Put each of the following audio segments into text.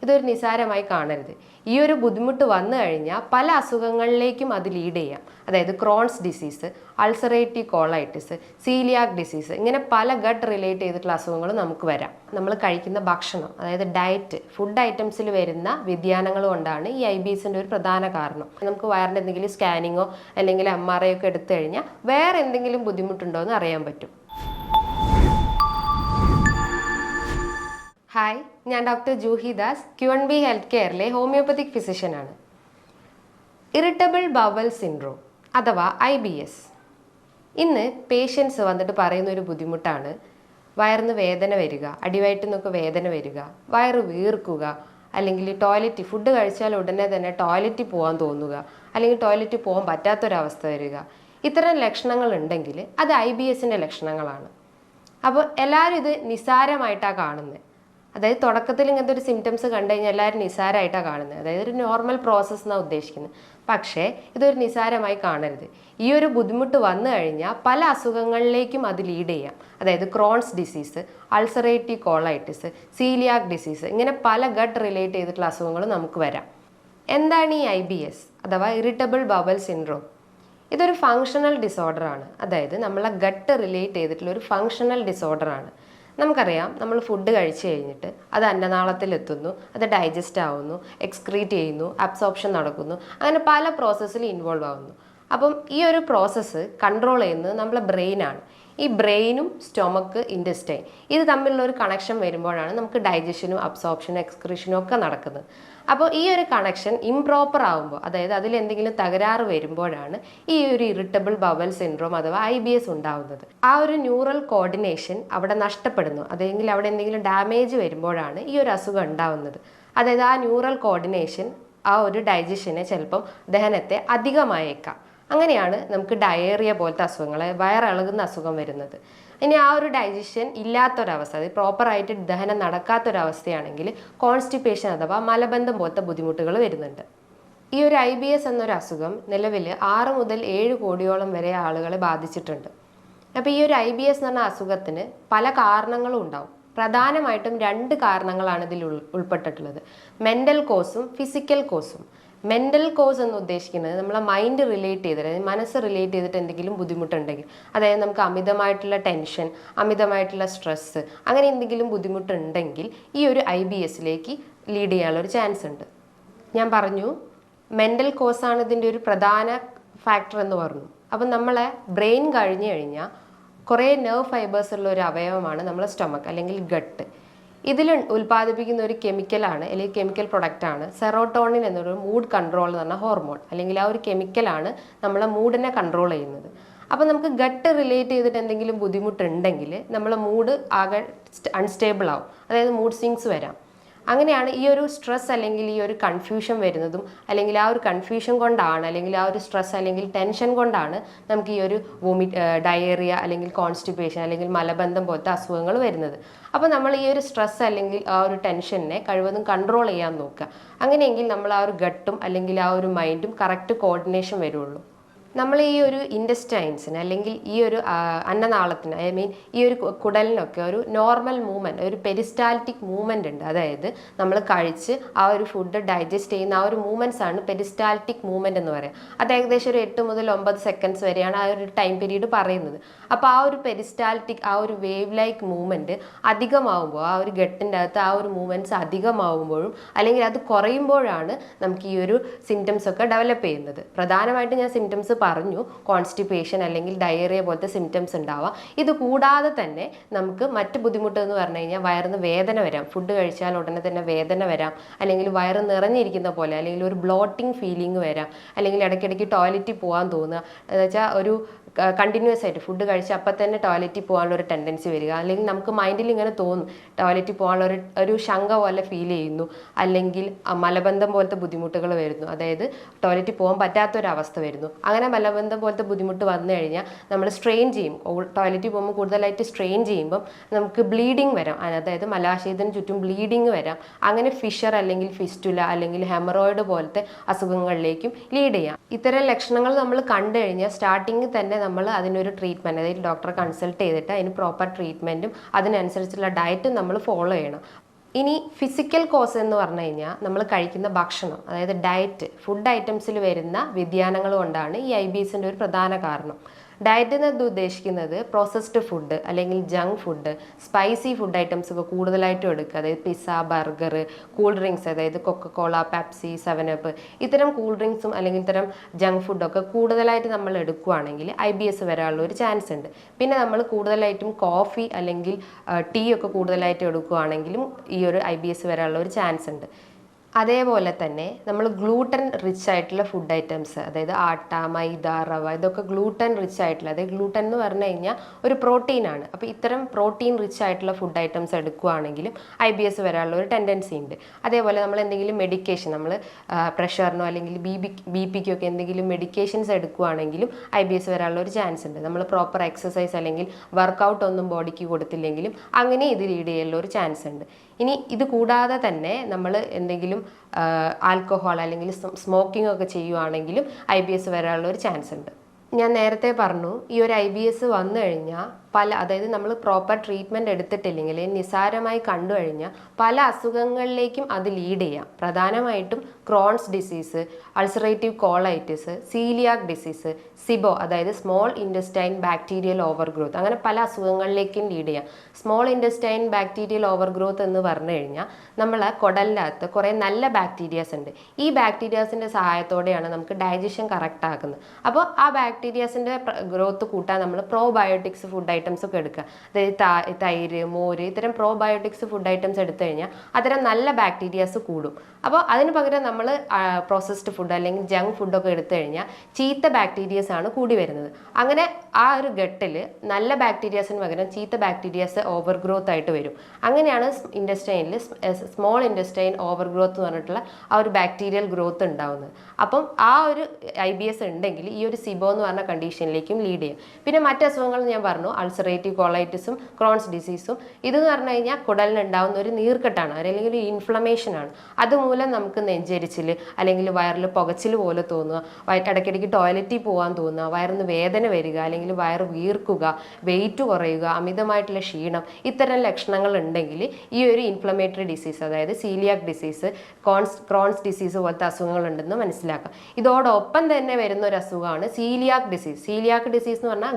ഇതൊരു നിസാരമായി കാണരുത്. ഈ ഒരു ബുദ്ധിമുട്ട് വന്നു കഴിഞ്ഞാൽ പല അസുഖങ്ങളിലേക്കും അത് ലീഡ് ചെയ്യാം. അതായത് Crohn's disease, ulcerative colitis, coeliac disease, ഇങ്ങനെ പല ഗട്ട് റിലേറ്റ് ചെയ്തിട്ടുള്ള അസുഖങ്ങൾ നമുക്ക് വരാം. നമ്മൾ കഴിക്കുന്ന ഭക്ഷണം, അതായത് ഡയറ്റ്, ഫുഡ് ഐറ്റംസിൽ വരുന്ന വ്യതിയാനങ്ങൾ കൊണ്ടാണ് ഈ IBSന്റെ ഒരു പ്രധാന കാരണം. നമുക്ക് വയറിൻ്റെ എന്തെങ്കിലും സ്കാനിങ്ങോ അല്ലെങ്കിൽ MRI ഒക്കെ എടുത്തു കഴിഞ്ഞാൽ വേറെ എന്തെങ്കിലും ബുദ്ധിമുട്ടുണ്ടോ എന്ന് അറിയാൻ പറ്റും. ഹായ്, ഞാൻ doctor Juhi Das, Q&B health കെയറിലെ ഹോമിയോപ്പത്തിക് ഫിസിഷ്യനാണ്. ഇറിറ്റബിൾ ബവൽ സിൻഡ്രോം അഥവാ IBS. ഇന്ന് പേഷ്യൻസ് വന്നിട്ട് പറയുന്ന ഒരു ബുദ്ധിമുട്ടാണ് വയറിന് വേദന വരിക, അടിവയറ്റിൽ നിന്നൊക്കെ വേദന വരിക, വയറ് വീർക്കുക, അല്ലെങ്കിൽ ടോയ്ലറ്റ് ഫുഡ് കഴിച്ചാൽ ഉടനെ തന്നെ ടോയ്ലറ്റിൽ പോകാൻ തോന്നുക, അല്ലെങ്കിൽ ടോയ്ലറ്റിൽ പോകാൻ പറ്റാത്തൊരവസ്ഥ വരിക. ഇത്തരം ലക്ഷണങ്ങൾ ഉണ്ടെങ്കിൽ അത് IBSന്റെ ലക്ഷണങ്ങളാണ്. അപ്പോൾ എല്ലാവരും ഇത് നിസ്സാരമായിട്ടാണ് കാണുന്നത്. അതായത് തുടക്കത്തിൽ ഇങ്ങനത്തെ ഒരു സിംറ്റംസ് കണ്ടു കഴിഞ്ഞാൽ എല്ലാവരും നിസ്സാരമായിട്ടാണ് കാണുന്നത്. അതായത് ഒരു നോർമൽ പ്രോസസ്സ് എന്നാണ് ഉദ്ദേശിക്കുന്നത്. പക്ഷേ ഇതൊരു നിസ്സാരമായി കാണരുത്. ഈ ഒരു ബുദ്ധിമുട്ട് വന്നു കഴിഞ്ഞാൽ പല അസുഖങ്ങളിലേക്കും അത് ലീഡ് ചെയ്യാം. അതായത് Crohn's disease, ulcerative colitis, coeliac disease, ഇങ്ങനെ പല ഗട്ട് റിലേറ്റ് ചെയ്തിട്ടുള്ള അസുഖങ്ങൾ നമുക്ക് വരാം. എന്താണ് ഈ IBS അഥവാ ഇറിറ്റബിൾ ബവൽ സിൻഡ്രോം? ഇതൊരു ഫങ്ഷണൽ ഡിസോർഡറാണ്. അതായത് നമ്മളെ ഗട്ട് റിലേറ്റ് ചെയ്തിട്ടുള്ള ഒരു ഫങ്ഷണൽ ഡിസോർഡറാണ്. നമുക്കറിയാം, നമ്മൾ ഫുഡ് കഴിച്ചു കഴിഞ്ഞിട്ട് അത് അന്നനാളത്തിലെത്തുന്നു, അത് ഡൈജസ്റ്റ് ആവുന്നു, എക്സ്ക്രീറ്റ് ചെയ്യുന്നു, അബ്സോർപ്ഷൻ നടക്കുന്നു, അങ്ങനെ പല പ്രോസസ്സിൽ ഇൻവോൾവ് ആവുന്നു. അപ്പം ഈ ഒരു പ്രോസസ്സ് കൺട്രോൾ ചെയ്യുന്നത് നമ്മളെ ബ്രെയിനാണ്. ഈ ബ്രെയിനും സ്റ്റൊമക്ക്, ഇൻറ്റസ്റ്റൈൻ ഇത് തമ്മിലുള്ള ഒരു കണക്ഷൻ വരുമ്പോഴാണ് നമുക്ക് ഡൈജഷനും അബ്സോർപ്ഷനും എക്സ്ക്രീഷനും ഒക്കെ നടക്കുന്നത്. അപ്പോൾ ഈ ഒരു കണക്ഷൻ ഇംപ്രോപ്പർ ആകുമ്പോൾ, അതായത് അതിലെന്തെങ്കിലും തകരാറ് വരുമ്പോഴാണ് ഈ ഒരു ഇറിറ്റബിൾ ബവൽ സിൻഡ്രോം അഥവാ IBS ഉണ്ടാവുന്നത്. ആ ഒരു ന്യൂറൽ കോർഡിനേഷൻ അവിടെ നഷ്ടപ്പെടുന്നു, അല്ലെങ്കിൽ അവിടെ എന്തെങ്കിലും ഡാമേജ് വരുമ്പോഴാണ് ഈ ഒരു അസുഖം ഉണ്ടാവുന്നത്. അതായത് ആ ന്യൂറൽ കോർഡിനേഷൻ ആ ഒരു ഡൈജഷനെ ചിലപ്പം ദഹനത്തെ അധികമായേക്കാം. അങ്ങനെയാണ് നമുക്ക് ഡയേറിയ പോലത്തെ അസുഖങ്ങൾ, വയറിളകുന്ന അസുഖം വരുന്നത്. ഇനി ആ ഒരു ഡൈജഷൻ ഇല്ലാത്തൊരവസ്ഥ, അതായത് പ്രോപ്പറായിട്ട് ദഹനം നടക്കാത്തൊരവസ്ഥയാണെങ്കിൽ കോൺസ്റ്റിപ്പേഷൻ അഥവാ മലബന്ധം പോലത്തെ ബുദ്ധിമുട്ടുകൾ വരുന്നുണ്ട്. ഈ ഒരു IBS എന്നൊരു അസുഖം നിലവിൽ 6 മുതൽ 7 കോടിയോളം വരെ ആളുകളെ ബാധിച്ചിട്ടുണ്ട്. അപ്പോൾ ഈ ഒരു IBS എന്ന് പറഞ്ഞ അസുഖത്തിന് പല കാരണങ്ങളും ഉണ്ടാവും. പ്രധാനമായിട്ടും 2 കാരണങ്ങളാണ് ഇതിൽ ഉൾപ്പെട്ടിട്ടുള്ളത്: മെൻ്റൽ കോസും ഫിസിക്കൽ കോസും. മെൻ്റൽ കോസ് എന്ന് ഉദ്ദേശിക്കുന്നത് നമ്മളെ മൈൻഡ് റിലേറ്റ് ചെയ്തിട്ട്, അതായത് മനസ്സ് റിലേറ്റ് ചെയ്തിട്ട് എന്തെങ്കിലും ബുദ്ധിമുട്ടുണ്ടെങ്കിൽ, അതായത് നമുക്ക് അമിതമായിട്ടുള്ള ടെൻഷൻ, അമിതമായിട്ടുള്ള സ്ട്രെസ്സ്, അങ്ങനെ എന്തെങ്കിലും ബുദ്ധിമുട്ടുണ്ടെങ്കിൽ ഈ ഒരു IBSലേക്ക് ലീഡ് ചെയ്യാനുള്ളൊരു ചാൻസ് ഉണ്ട്. ഞാൻ പറഞ്ഞു മെൻ്റൽ കോസാണ് ഇതിൻ്റെ ഒരു പ്രധാന ഫാക്ടർ എന്ന് പറഞ്ഞു. അപ്പം നമ്മളെ ബ്രെയിൻ കഴിഞ്ഞു കഴിഞ്ഞാൽ കുറേ നെർവ് ഫൈബേഴ്സ് ഉള്ള ഒരു അവയവമാണ് നമ്മളെ സ്റ്റൊമക്ക് അല്ലെങ്കിൽ ഗട്ട്. ഇതിൽ ഉൽപ്പാദിപ്പിക്കുന്ന ഒരു കെമിക്കലാണ്, അല്ലെങ്കിൽ കെമിക്കൽ പ്രൊഡക്റ്റാണ് സെറോട്ടോണിൻ എന്നൊരു മൂഡ് കൺട്രോൾ എന്ന് പറഞ്ഞ ഹോർമോൺ. അല്ലെങ്കിൽ ആ ഒരു കെമിക്കലാണ് നമ്മളെ മൂഡിനെ കൺട്രോൾ ചെയ്യുന്നത്. അപ്പോൾ നമുക്ക് ഗട്ട് റിലേറ്റ് ചെയ്തിട്ട് എന്തെങ്കിലും ബുദ്ധിമുട്ടുണ്ടെങ്കിൽ നമ്മളെ മൂഡ് ആകെ അൺസ്റ്റേബിൾ ആവും, അതായത് മൂഡ് സ്വിങ്സ് വരാം. അങ്ങനെയാണ് ഈ ഒരു സ്ട്രെസ് അല്ലെങ്കിൽ ഈ ഒരു കൺഫ്യൂഷൻ വരുന്നതും, അല്ലെങ്കിൽ ആ ഒരു കൺഫ്യൂഷൻ കൊണ്ടാണ്, അല്ലെങ്കിൽ ആ ഒരു സ്ട്രെസ് അല്ലെങ്കിൽ ടെൻഷൻ കൊണ്ടാണ് നമുക്ക് ഈ ഒരു ഡയേറിയ അല്ലെങ്കിൽ കോൺസ്റ്റിപ്പേഷൻ അല്ലെങ്കിൽ മലബന്ധം പോലത്തെ അസുഖങ്ങൾ വരുന്നത്. അപ്പോൾ നമ്മൾ ഈ ഒരു സ്ട്രെസ് അല്ലെങ്കിൽ ആ ഒരു ടെൻഷനെ കഴിവതും കൺട്രോൾ ചെയ്യാൻ നോക്കുക. അങ്ങനെയെങ്കിൽ നമ്മൾ ആ ഒരു ഗട്ടും അല്ലെങ്കിൽ ആ ഒരു മൈൻഡും കറക്റ്റ് കോർഡിനേഷൻ വരുള്ളൂ. നമ്മൾ ഈ ഒരു ഇൻറ്റസ്റ്റൈൻസിന് അല്ലെങ്കിൽ ഈ ഒരു അന്നനാളത്തിന്, ഈ ഒരു കുടലിനൊക്കെ ഒരു നോർമൽ മൂവ്മെൻറ്റ്, ഒരു പെരിസ്റ്റാൽറ്റിക് മൂവ്മെൻ്റ് ഉണ്ട്. അതായത് നമ്മൾ കഴിച്ച് ആ ഒരു ഫുഡ് ഡൈജസ്റ്റ് ചെയ്യുന്ന ആ ഒരു മൂവ്മെൻറ്റ്സ് ആണ് പെരിസ്റ്റാൽറ്റിക് മൂവ്മെൻറ്റ് എന്ന് പറയുക. അത് ഏകദേശം ഒരു 8 മുതൽ 9 സെക്കൻഡ്സ് വരെയാണ് ആ ഒരു ടൈം പീരീഡ് പറയുന്നത്. അപ്പോൾ ആ ഒരു പെരിസ്റ്റാൽറ്റിക്, ആ ഒരു വേവ് ലൈക്ക് മൂവ്മെൻറ്റ് അധികമാവുമ്പോൾ, ആ ഒരു ഗട്ടിൻ്റെ അകത്ത് ആ ഒരു മൂവ്മെൻറ്റ്സ് അധികമാവുമ്പോഴും അല്ലെങ്കിൽ അത് കുറയുമ്പോഴാണ് നമുക്ക് ഈ ഒരു സിംറ്റംസ് ഒക്കെ ഡെവലപ്പ് ചെയ്യുന്നത്. പ്രധാനമായിട്ടും ഞാൻ സിംറ്റംസ് പറഞ്ഞു, കോൺസ്റ്റിപ്പേഷൻ അല്ലെങ്കിൽ ഡയേറിയ പോലത്തെ സിംറ്റംസ് ഉണ്ടാവാം. ഇത് കൂടാതെ തന്നെ നമുക്ക് മറ്റ് ബുദ്ധിമുട്ട് എന്ന് പറഞ്ഞു കഴിഞ്ഞാൽ വയറിന് വേദന വരാം. ഫുഡ് കഴിച്ചാൽ ഉടനെ തന്നെ വേദന വരാം, അല്ലെങ്കിൽ വയറ് നിറഞ്ഞിരിക്കുന്ന പോലെ, അല്ലെങ്കിൽ ഒരു ബ്ലോട്ടിങ് ഫീലിംഗ് വരാം, അല്ലെങ്കിൽ ഇടയ്ക്കിടയ്ക്ക് ടോയ്ലറ്റിൽ പോകാൻ തോന്നുക, എന്ന് വെച്ചാൽ ഒരു കണ്ടിന്യൂസ് ആയിട്ട് ഫുഡ് കഴിച്ച് അപ്പം തന്നെ ടോയ്ലറ്റിൽ പോകാനുള്ള ഒരു ടെൻഡൻസി വരിക, അല്ലെങ്കിൽ നമുക്ക് മൈൻഡിൽ ഇങ്ങനെ തോന്നും ടോയ്ലറ്റിൽ പോകാനുള്ള ഒരു ശങ്ക പോലെ ഫീൽ ചെയ്യുന്നു, അല്ലെങ്കിൽ മലബന്ധം പോലത്തെ ബുദ്ധിമുട്ടുകൾ വരുന്നു, അതായത് ടോയ്ലറ്റിൽ പോകാൻ പറ്റാത്തൊരവസ്ഥ വരുന്നു. അങ്ങനെ മലബന്ധം പോലത്തെ ബുദ്ധിമുട്ട് വന്നു കഴിഞ്ഞാൽ നമ്മൾ സ്ട്രെയിൻ ചെയ്യും. ടോയ്ലറ്റിൽ പോകുമ്പോൾ കൂടുതലായിട്ട് സ്ട്രെയിൻ ചെയ്യുമ്പം നമുക്ക് ബ്ലീഡിങ് വരാം, അതായത് മലാശയത്തിന് ചുറ്റും ബ്ലീഡിങ് വരാം. അങ്ങനെ ഫിഷർ അല്ലെങ്കിൽ ഫിസ്റ്റുല അല്ലെങ്കിൽ ഹെമറോയിഡ് പോലത്തെ അസുഖങ്ങളിലേക്കും ലീഡ് ചെയ്യാം. ഇത്തരം ലക്ഷണങ്ങൾ നമ്മൾ കണ്ടു കഴിഞ്ഞാൽ സ്റ്റാർട്ടിങ്ങിൽ തന്നെ നമ്മൾ അതിനൊരു ട്രീറ്റ്മെൻറ്റ്, അതായത് ഡോക്ടറെ കൺസൾട്ട് ചെയ്തിട്ട് അതിന് പ്രോപ്പർ ട്രീറ്റ്മെൻറ്റും അതിനനുസരിച്ചുള്ള ഡയറ്റും നമ്മൾ ഫോളോ ചെയ്യണം. ഇനി ഫിസിക്കൽ കോസ് എന്ന് പറഞ്ഞു കഴിഞ്ഞാൽ നമ്മൾ കഴിക്കുന്ന ഭക്ഷണം, അതായത് ഡയറ്റ്, ഫുഡ് ഐറ്റംസിൽ വരുന്ന വ്യതിയാനങ്ങൾ കൊണ്ടാണ് ഈ IBSൻ്റെ ഒരു പ്രധാന കാരണം. ഡയറ്റ് എന്ന് ഉദ്ദേശിക്കുന്നത് പ്രോസസ്ഡ് ഫുഡ് അല്ലെങ്കിൽ junk food, spicy food items ഒക്കെ കൂടുതലായിട്ടും എടുക്കുക. അതായത് പിസ്സ, ബർഗർ, കൂൾ ഡ്രിങ്ക്സ്, അതായത് കൊക്കക്കോള, പെപ്സി, 7up, ഇത്തരം കൂൾ ഡ്രിങ്ക്സും അല്ലെങ്കിൽ ഇത്തരം ജങ്ക് ഫുഡൊക്കെ കൂടുതലായിട്ട് നമ്മൾ എടുക്കുകയാണെങ്കിൽ IBS വരാനുള്ള ഒരു ചാൻസ് ഉണ്ട്. പിന്നെ നമ്മൾ കൂടുതലായിട്ടും കോഫി അല്ലെങ്കിൽ ടീ ഒക്കെ കൂടുതലായിട്ട് എടുക്കുകയാണെങ്കിലും ഈ ഒരു IBS വരാനുള്ള ഒരു ചാൻസ് ഉണ്ട്. അതേപോലെ തന്നെ നമ്മൾ ഗ്ലൂട്ടൻ റിച്ച് ആയിട്ടുള്ള ഫുഡ് ഐറ്റംസ്, അതായത് ആട്ട, മൈദ, റവ, ഇതൊക്കെ ഗ്ലൂട്ടൻ റിച്ച് ആയിട്ടുള്ള, അതായത് ഗ്ലൂട്ടൻ എന്ന് പറഞ്ഞു കഴിഞ്ഞാൽ ഒരു പ്രോട്ടീനാണ്. അപ്പോൾ ഇത്തരം പ്രോട്ടീൻ റിച്ച് ആയിട്ടുള്ള ഫുഡ് ഐറ്റംസ് എടുക്കുകയാണെങ്കിലും IBS വരാനുള്ള ഒരു ടെൻഡൻസി ഉണ്ട്. അതേപോലെ നമ്മൾ എന്തെങ്കിലും മെഡിക്കേഷൻ, നമ്മൾ പ്രഷറിനോ അല്ലെങ്കിൽ BP-ക്കോ ഒക്കെ എന്തെങ്കിലും മെഡിക്കേഷൻസ് എടുക്കുകയാണെങ്കിലും IBS വരാനുള്ള ഒരു ചാൻസ് ഉണ്ട്. നമ്മൾ പ്രോപ്പർ എക്സസൈസ് അല്ലെങ്കിൽ വർക്കൗട്ട് ഒന്നും ബോഡിക്ക് കൊടുത്തില്ലെങ്കിലും അങ്ങനെ ഇത് ലീഡ് ചെയ്യാനുള്ള ഒരു ചാൻസ് ഉണ്ട്. ഇനി ഇത് കൂടാതെ തന്നെ നമ്മൾ എന്തെങ്കിലും ആൽക്കഹോൾ അല്ലെങ്കിൽ സ്മോക്കിംഗ് ഒക്കെ ചെയ്യുവാണെങ്കിലും IBS വരാനുള്ള ഒരു ചാൻസ് ഉണ്ട്. ഞാൻ നേരത്തെ പറഞ്ഞു, ഈ ഒരു IBS വന്നു കഴിഞ്ഞാൽ അതായത് നമ്മൾ പ്രോപ്പർ ട്രീറ്റ്മെൻറ്റ് എടുത്തിട്ടില്ലെങ്കിൽ, നിസാരമായി കണ്ടു കഴിഞ്ഞാൽ പല അസുഖങ്ങളിലേക്കും അത് ലീഡ് ചെയ്യാം. പ്രധാനമായിട്ടും Crohn's disease, ulcerative colitis, coeliac disease, സിബോ അതായത് സ്മോൾ ഇൻറ്റസ്റ്റൈൻ ബാക്ടീരിയൽ ഓവർഗ്രോത്ത്, അങ്ങനെ പല അസുഖങ്ങളിലേക്കും ലീഡ് ചെയ്യാം. സ്മോൾ ഇൻറ്റസ്റ്റൈൻ ബാക്ടീരിയൽ ഓവർഗ്രോത്ത് എന്ന് പറഞ്ഞു കഴിഞ്ഞാൽ നമ്മളെ കുടലിനകത്ത് കുറേ നല്ല ബാക്ടീരിയാസ് ഉണ്ട്. ഈ ബാക്ടീരിയാസിൻ്റെ സഹായത്തോടെയാണ് നമുക്ക് ഡൈജഷൻ കറക്റ്റ് ആക്കുന്നത്. അപ്പോൾ ആ ബാക്ടീരിയാസിൻ്റെ ഗ്രോത്ത് കൂട്ടാൻ നമ്മൾ പ്രോബയോട്ടിക്സ് ഫുഡ് ഐറ്റംസ് ഒക്കെ എടുക്കുക. അതായത് തൈര്, മോര്, ഇത്തരം പ്രോബയോട്ടിക്സ് ഫുഡ് ഐറ്റംസ് എടുത്തു കഴിഞ്ഞാൽ അത്തരം നല്ല ബാക്ടീരിയാസ് കൂടും. അപ്പോൾ അതിന് പകരം നമ്മൾ പ്രോസസ്ഡ് ഫുഡ് അല്ലെങ്കിൽ ജങ്ക് ഫുഡൊക്കെ എടുത്തു കഴിഞ്ഞാൽ ചീത്ത ബാക്ടീരിയസ് ആണ് കൂടി വരുന്നത്. അങ്ങനെ ആ ഒരു ഘട്ടിൽ നല്ല ബാക്ടീരിയാസിന് പകരം ചീത്ത ബാക്ടീരിയാസ് ഓവർ ഗ്രോത്ത് ആയിട്ട് വരും. അങ്ങനെയാണ് ഇൻഡസ്റ്റൈനിൽ സ്മോൾ ഇൻഡസ്റ്റൈൻ ഓവർ ഗ്രോത്ത് എന്ന് പറഞ്ഞിട്ടുള്ള ആ ഒരു ബാക്ടീരിയൽ ഗ്രോത്ത് ഉണ്ടാവുന്നത്. അപ്പം ആ ഒരു IBS ഉണ്ടെങ്കിൽ ഈ ഒരു സിബോ എന്ന് പറഞ്ഞ കണ്ടീഷനിലേക്കും ലീഡ് ചെയ്യും. പിന്നെ മറ്റ് അസുഖങ്ങൾ ഞാൻ പറഞ്ഞു, അൾസറേറ്റീവ് കോളൈറ്റിസും ക്രോൺസ് ഡിസീസും. ഇതെന്ന് പറഞ്ഞു കഴിഞ്ഞാൽ കുടലിനുണ്ടാവുന്ന ഒരു നീർക്കെട്ടാണ് അല്ലെങ്കിൽ ഒരു ഇൻഫ്ലമേഷൻ ആണ്. അതുമൂലം നമുക്ക് നെഞ്ചരിച്ചിൽ അല്ലെങ്കിൽ വയറിൽ പുകച്ചിൽ പോലെ തോന്നുക, ഇടയ്ക്കിടയ്ക്ക് ടോയ്ലറ്റിൽ പോകാൻ തോന്നുക, വയറിന് വേദന വരിക അല്ലെങ്കിൽ വയറ് വീർക്കുക, വെയിറ്റ് കുറയുക, അമിതമായിട്ടുള്ള ക്ഷീണം, ഇത്തരം ലക്ഷണങ്ങൾ ഉണ്ടെങ്കിൽ ഈ ഒരു ഇൻഫ്ലമേറ്ററി ഡിസീസ്, അതായത് സീലിയാക് ഡിസീസ്, ക്രോൺസ് ഡിസീസ് പോലത്തെ അസുഖങ്ങളുണ്ടെന്ന് മനസ്സിലാക്കാം. ഇതോടൊപ്പം തന്നെ വരുന്ന ഒരു അസുഖമാണ് സീലിയാക് ഡിസീസ്. സീലിയാക് ഡിസീസ് എന്ന് പറഞ്ഞാൽ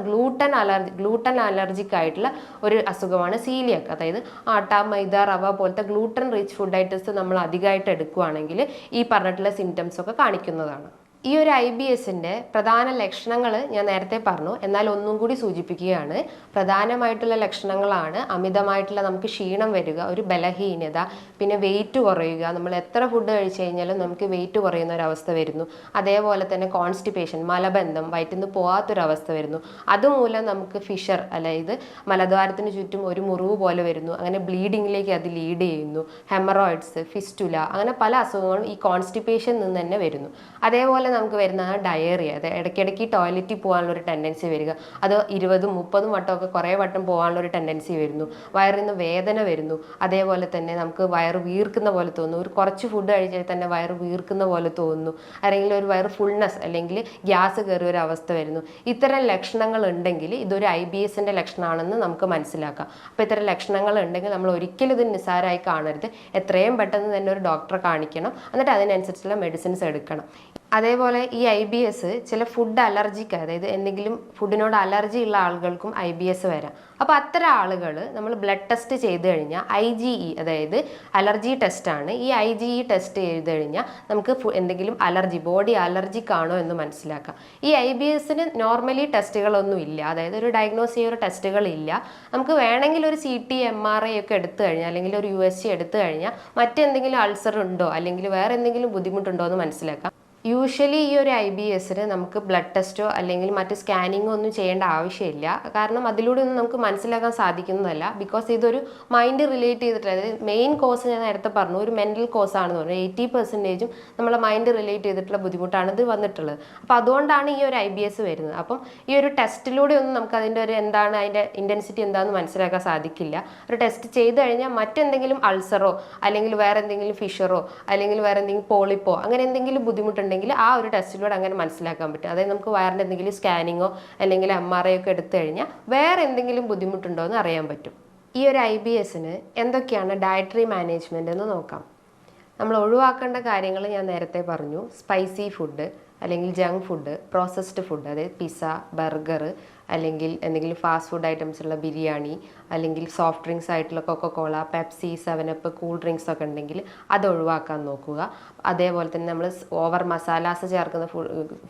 ഗ്ലൂട്ടൻ അലർജിക് ആയിട്ടുള്ള ഒരു അസുഖമാണ് സീലിയാക്. അതായത് ആട്ട, മൈദ, റവ പോലത്തെ ഗ്ലൂട്ടൻ റിച്ച് ഫുഡ് ഐറ്റംസ് നമ്മൾ അധികമായിട്ട് എടുക്കുകയാണെങ്കിൽ ഈ പറഞ്ഞിട്ടുള്ള സിംറ്റംസ് ഒക്കെ കാണിക്കുന്നതാണ്. ഈ ഒരു IBSൻ്റെ പ്രധാന ലക്ഷണങ്ങൾ ഞാൻ നേരത്തെ പറഞ്ഞു, എന്നാൽ ഒന്നും കൂടി സൂചിപ്പിക്കുകയാണ്. പ്രധാനമായിട്ടുള്ള ലക്ഷണങ്ങളാണ് അമിതമായിട്ടുള്ള നമുക്ക് ക്ഷീണം വരിക, ഒരു ബലഹീനത, പിന്നെ വെയിറ്റ് കുറയുക. നമ്മൾ എത്ര ഫുഡ് കഴിച്ചു കഴിഞ്ഞാലും നമുക്ക് വെയിറ്റ് കുറയുന്ന ഒരവസ്ഥ വരുന്നു. അതേപോലെ തന്നെ കോൺസ്റ്റിപ്പേഷൻ, മലബന്ധം, വയറ്റിൽ നിന്ന് പോകാത്തൊരവസ്ഥ വരുന്നു. അതുമൂലം നമുക്ക് ഫിഷർ, അതായത് മലദ്വാരത്തിന് ചുറ്റും ഒരു മുറിവ് പോലെ വരുന്നു. അങ്ങനെ ബ്ലീഡിങ്ങിലേക്ക് അത് ലീഡ് ചെയ്യുന്നു. ഹെമറോയിഡ്സ്, ഫിസ്റ്റുല, അങ്ങനെ പല അസുഖങ്ങളും ഈ കോൺസ്റ്റിപ്പേഷൻ നിന്ന് തന്നെ വരുന്നു. അതേപോലെ നമുക്ക് വരുന്നതാണ് ഡയേറിയ. അത് ഇടയ്ക്കിടയ്ക്ക് ടോയ്ലറ്റിൽ പോകാനുള്ള ഒരു ടെൻഡൻസി വരിക. അത് 20-30 വട്ടമൊക്കെ കുറേ വട്ടം പോകാനുള്ള ഒരു ടെൻഡൻസി വരുന്നു. വയറിൽ നിന്ന് വേദന വരുന്നു. അതേപോലെ തന്നെ നമുക്ക് വയറ് വീർക്കുന്ന പോലെ തോന്നുന്നു. ഒരു കുറച്ച് ഫുഡ് കഴിച്ചാൽ തന്നെ വയറ് വീർക്കുന്ന പോലെ തോന്നുന്നു. അല്ലെങ്കിൽ ഒരു വയറ് ഫുൾനെസ് അല്ലെങ്കിൽ ഗ്യാസ് കയറിയ ഒരു അവസ്ഥ വരുന്നു. ഇത്തരം ലക്ഷണങ്ങൾ ഉണ്ടെങ്കിൽ ഇതൊരു IBSൻ്റെ ലക്ഷണമാണെന്ന് നമുക്ക് മനസ്സിലാക്കാം. അപ്പോൾ ഇത്തരം ലക്ഷണങ്ങൾ ഉണ്ടെങ്കിൽ നമ്മൾ ഒരിക്കലും ഇത് നിസ്സാരമായി കാണരുത്. എത്രയും പെട്ടെന്ന് തന്നെ ഒരു ഡോക്ടറെ കാണിക്കണം. എന്നിട്ട് അതിനനുസരിച്ചുള്ള മെഡിസിൻസ് എടുക്കണം. അതേപോലെ ഈ IBS ചില ഫുഡ് അലർജിക്ക്, അതായത് എന്തെങ്കിലും ഫുഡിനോട് അലർജി ഉള്ള ആളുകൾക്കും IBS വരാം. അപ്പോൾ അത്തരം ആളുകൾ നമ്മൾ ബ്ലഡ് ടെസ്റ്റ് ചെയ്ത് കഴിഞ്ഞാൽ IgE, അതായത് അലർജി ടെസ്റ്റാണ്. ഈ IgE ടെസ്റ്റ് ചെയ്ത് കഴിഞ്ഞാൽ നമുക്ക് എന്തെങ്കിലും ബോഡി അലർജിക് ആണോ എന്ന് മനസ്സിലാക്കാം. ഈ IBSന് നോർമലി ടെസ്റ്റുകളൊന്നും ഇല്ല, അതായത് ഒരു ഡയഗ്നോസ് ചെയ്യുന്ന ടെസ്റ്റുകളില്ല. നമുക്ക് വേണമെങ്കിൽ ഒരു CT, MRI ഒക്കെ എടുത്തു കഴിഞ്ഞാൽ അല്ലെങ്കിൽ ഒരു USG എടുത്തു കഴിഞ്ഞാൽ മറ്റെന്തെങ്കിലും അൾസർ ഉണ്ടോ അല്ലെങ്കിൽ വേറെ എന്തെങ്കിലും ബുദ്ധിമുട്ടുണ്ടോ എന്ന് മനസ്സിലാക്കാം. യൂഷ്വലി ഈ ഒരു IBSന് നമുക്ക് ബ്ലഡ് ടെസ്റ്റോ അല്ലെങ്കിൽ മറ്റ് സ്കാനിങ്ങോ ഒന്നും ചെയ്യേണ്ട ആവശ്യമില്ല. കാരണം അതിലൂടെ ഒന്നും നമുക്ക് മനസ്സിലാക്കാൻ സാധിക്കുന്നതല്ല. ബിക്കോസ് ഇതൊരു മൈൻഡ് റിലേറ്റ് ചെയ്തിട്ടുള്ള, അതായത് മെയിൻ കോസ് ഞാൻ നേരത്തെ പറഞ്ഞു ഒരു മെൻ്റൽ കോസ് ആണെന്ന് പറഞ്ഞു. 80% നമ്മളെ മൈൻഡ് റിലേറ്റ് ചെയ്തിട്ടുള്ള ബുദ്ധിമുട്ടാണ് ഇത് വന്നിട്ടുള്ളത്. അപ്പോൾ അതുകൊണ്ടാണ് ഈ ഒരു IBS വരുന്നത്. അപ്പം ഈ ഒരു ടെസ്റ്റിലൂടെ ഒന്നും നമുക്ക് അതിൻ്റെ ഒരു എന്താണ് അതിൻ്റെ ഇൻറ്റൻസിറ്റി എന്താണെന്ന് മനസ്സിലാക്കാൻ സാധിക്കില്ല. ഒരു ടെസ്റ്റ് ചെയ്ത് കഴിഞ്ഞാൽ മറ്റെന്തെങ്കിലും അൾസറോ അല്ലെങ്കിൽ വേറെ എന്തെങ്കിലും ഫിഷറോ അല്ലെങ്കിൽ വേറെ എന്തെങ്കിലും പോളിപ്പോ അങ്ങനെ എന്തെങ്കിലും ബുദ്ധിമുട്ടുണ്ടെങ്കിൽ ആ ഒരു ടെസ്റ്റിലൂടെ അങ്ങനെ മനസ്സിലാക്കാൻ പറ്റും. അതായത് നമുക്ക് വയറിൻ്റെ എന്തെങ്കിലും സ്കാനിങ്ങോ അല്ലെങ്കിൽ MRI ഒക്കെ എടുത്തു കഴിഞ്ഞാൽ വേറെ എന്തെങ്കിലും ബുദ്ധിമുട്ടുണ്ടോ എന്ന് അറിയാൻ പറ്റും. ഈ ഒരു IBSന് എന്തൊക്കെയാണ് ഡയറ്ററി മാനേജ്മെൻ്റ് എന്ന് നോക്കാം. നമ്മൾ ഒഴിവാക്കേണ്ട കാര്യങ്ങൾ ഞാൻ നേരത്തെ പറഞ്ഞു. സ്പൈസി ഫുഡ് അല്ലെങ്കിൽ ജങ്ക് ഫുഡ്, പ്രോസസ്ഡ് ഫുഡ്, അതായത് പിസ്സ, ബർഗർ, അല്ലെങ്കിൽ എന്തെങ്കിലും ഫാസ്റ്റ് ഫുഡ് ഐറ്റംസ് ഉള്ള ബിരിയാണി, അല്ലെങ്കിൽ സോഫ്റ്റ് ഡ്രിങ്ക്സ് ആയിട്ടുള്ള Coca Cola, Pepsi, 7up, cool drinks ഒക്കെ ഉണ്ടെങ്കിൽ അത് ഒഴിവാക്കാൻ നോക്കുക. അതേപോലെ തന്നെ നമ്മൾ ഓവർ മസാലാസ് ചേർക്കുന്ന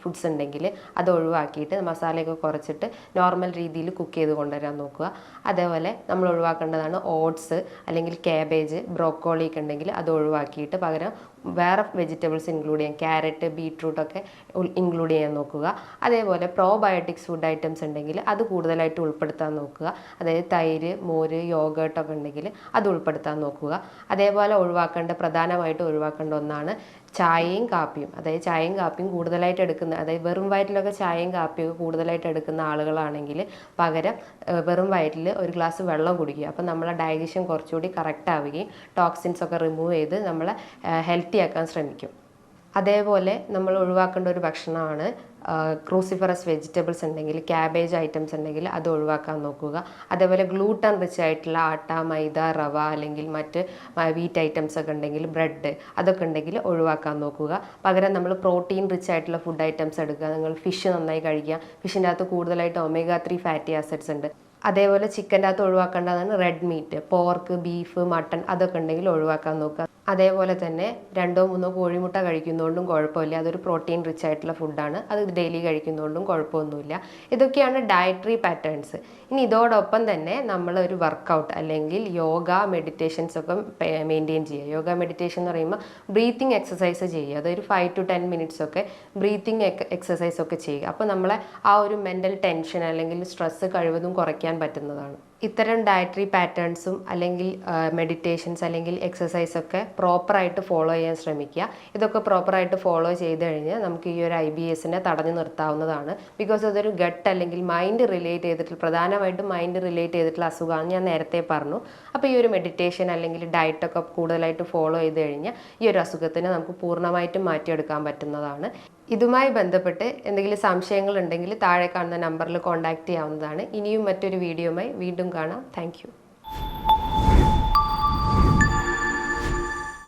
ഫുഡ്സ് ഉണ്ടെങ്കിൽ അത് ഒഴിവാക്കിയിട്ട് മസാലയൊക്കെ കുറച്ചിട്ട് നോർമൽ രീതിയിൽ കുക്ക് ചെയ്ത് കൊണ്ടുവരാൻ നോക്കുക. അതേപോലെ നമ്മൾ ഒഴിവാക്കേണ്ടതാണ് ഓട്സ് അല്ലെങ്കിൽ കാബേജ്, ബ്രോക്കോളി ഒക്കെ ഉണ്ടെങ്കിൽ അത് ഒഴിവാക്കിയിട്ട് പകരം വേറെ വെജിറ്റബിൾസ് ഇൻക്ലൂഡ് ചെയ്യാം. ക്യാരറ്റ്, ബീട്രൂട്ടൊക്കെ ഇൻക്ലൂഡ് ചെയ്യാൻ നോക്കുക. അതേപോലെ പ്രോബയോട്ടിക്സ് ഫുഡ് ഐറ്റംസ് ഉണ്ടെങ്കിൽ അത് കൂടുതലായിട്ട് ഉൾപ്പെടുത്താൻ നോക്കുക. അതായത് തൈര്, മോര്, യോഗേർട്ടൊക്കെ ഉണ്ടെങ്കിൽ അത് ഉൾപ്പെടുത്താൻ നോക്കുക. അതേപോലെ പ്രധാനമായിട്ട് ഒഴിവാക്കേണ്ട ഒന്നാണ് ചായയും കാപ്പിയും. അതായത് ചായയും കാപ്പിയും കൂടുതലായിട്ട് എടുക്കുന്ന, അതായത് വെറും വയറ്റിലൊക്കെ ചായയും കാപ്പിയൊക്കെ കൂടുതലായിട്ട് എടുക്കുന്ന ആളുകളാണെങ്കിൽ പകരം വെറും വയറ്റിൽ ഒരു ഗ്ലാസ് വെള്ളം കുടിക്കുക. അപ്പം നമ്മളെ ഡൈജഷൻ കുറച്ചുകൂടി കറക്റ്റ് ആവുകയും ടോക്സിൻസ് ഒക്കെ റിമൂവ് ചെയ്ത് നമ്മളെ ഹെൽത്തി ആക്കാൻ ശ്രമിക്കും. അതേപോലെ നമ്മൾ ഒഴിവാക്കേണ്ട ഒരു ഭക്ഷണമാണ് ക്രൂസിഫറസ് വെജിറ്റബിൾസ് ഉണ്ടെങ്കിൽ, ക്യാബേജ് ഐറ്റംസ് ഉണ്ടെങ്കിൽ അത് ഒഴിവാക്കാൻ നോക്കുക. അതേപോലെ ഗ്ലൂട്ടൺ റിച്ച് ആയിട്ടുള്ള ആട്ട, മൈദ, റവ അല്ലെങ്കിൽ മറ്റ് വീറ്റ് ഐറ്റംസ് ഒക്കെ ഉണ്ടെങ്കിൽ, ബ്രെഡ് അതൊക്കെ ഉണ്ടെങ്കിൽ ഒഴിവാക്കാൻ നോക്കുക. പകരം നമ്മൾ പ്രോട്ടീൻ റിച്ച് ആയിട്ടുള്ള ഫുഡ് ഐറ്റംസ് എടുക്കുക. നിങ്ങൾ ഫിഷ് നന്നായി കഴിക്കുക. ഫിഷിൻ്റെ അകത്ത് കൂടുതലായിട്ട് omega-3 ഫാറ്റി ആസിഡ്സ് ഉണ്ട്. അതേപോലെ ചിക്കൻ്റെ അകത്ത് ഒഴിവാക്കേണ്ടതാണ് red meat, pork, beef, mutton അതൊക്കെ ഉണ്ടെങ്കിൽ ഒഴിവാക്കാൻ നോക്കുക. അതേപോലെ തന്നെ 2-3 കോഴിമുട്ട കഴിക്കുന്നതുകൊണ്ടും കുഴപ്പമില്ല. അതൊരു പ്രോട്ടീൻ റിച്ച് ആയിട്ടുള്ള ഫുഡാണ്. അത് ഡെയിലി കഴിക്കുന്നതുകൊണ്ടും കുഴപ്പമൊന്നുമില്ല. ഇതൊക്കെയാണ് ഡയറ്ററി പാറ്റേൺസ്. ഇനി ഇതോടൊപ്പം തന്നെ നമ്മൾ ഒരു വർക്കൗട്ട് അല്ലെങ്കിൽ യോഗ, മെഡിറ്റേഷൻസ് ഒക്കെ മെയിൻറ്റെയിൻ ചെയ്യുക. യോഗ, മെഡിറ്റേഷൻ എന്ന് പറയുമ്പോൾ ബ്രീത്തിങ് എക്സസൈസ് ചെയ്യുക. അതൊരു 5 to 10 minutes ഒക്കെ ബ്രീത്തിങ് എക്സസൈസ് ഒക്കെ ചെയ്യുക. അപ്പോൾ നമ്മളെ ആ ഒരു മെൻ്റൽ ടെൻഷൻ അല്ലെങ്കിൽ സ്ട്രെസ്സ് കഴിവതും കുറയ്ക്കാൻ പറ്റുന്നതാണ്. ഇത്തരം ഡയറ്ററി പാറ്റേൺസും അല്ലെങ്കിൽ മെഡിറ്റേഷൻസ് അല്ലെങ്കിൽ എക്സസൈസ് ഒക്കെ പ്രോപ്പറായിട്ട് ഫോളോ ചെയ്യാൻ ശ്രമിക്കുക. ഇതൊക്കെ പ്രോപ്പറായിട്ട് ഫോളോ ചെയ്ത് കഴിഞ്ഞാൽ നമുക്ക് ഈ ഒരു IBSനെ തടഞ്ഞു നിർത്താവുന്നതാണ്. ബിക്കോസ് അതൊരു ഗട്ട് അല്ലെങ്കിൽ മൈൻഡ് റിലേറ്റ് ചെയ്തിട്ടുള്ള, പ്രധാനമായിട്ടും മൈൻഡ് റിലേറ്റ് ചെയ്തിട്ടുള്ള അസുഖമാണ് ഞാൻ നേരത്തെ പറഞ്ഞു. അപ്പോൾ ഈ ഒരു മെഡിറ്റേഷൻ അല്ലെങ്കിൽ ഡയറ്റൊക്കെ കൂടുതലായിട്ട് ഫോളോ ചെയ്ത് കഴിഞ്ഞാൽ ഈ ഒരു അസുഖത്തിനെ നമുക്ക് പൂർണ്ണമായിട്ടും മാറ്റിയെടുക്കാൻ പറ്റുന്നതാണ്. ഇതുമായി ബന്ധപ്പെട്ട് എന്തെങ്കിലും സംശയങ്ങൾ ഉണ്ടെങ്കിൽ താഴെ കാണുന്ന നമ്പറിൽ കോൺടാക്റ്റ് ചെയ്യാവുന്നതാണ്. ഇനിയും മറ്റൊരു വീഡിയോയുമായി വീണ്ടും കാണാം. താങ്ക്